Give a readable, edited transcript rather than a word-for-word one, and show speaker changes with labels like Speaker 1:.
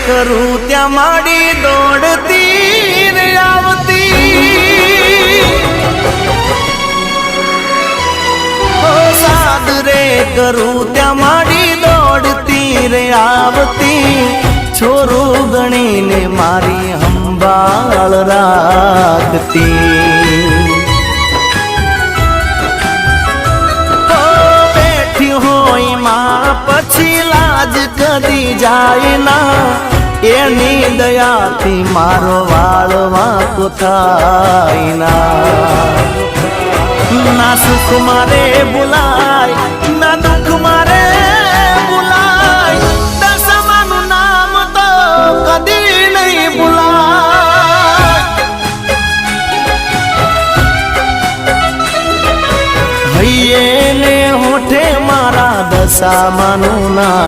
Speaker 1: કરું ત્યાં માડી દોડતી રે આવતી સાદ રે કરું ત્યાં માડી દોડતી રે આવતી છોરું ગણીને મારી સંભાળ રાખતી બેઠી હોય માં પછી લાજ કદી જાય ના એની દયાથી મારો વાળ વાંકો થાય ના સુખ મારે ભૂલાય ના દુઃખ મારે ભૂલાય દશામાનું નામ તો કદી નહીં ભૂલાય હૈયે ને હોઠે મારા દશામાનું નામ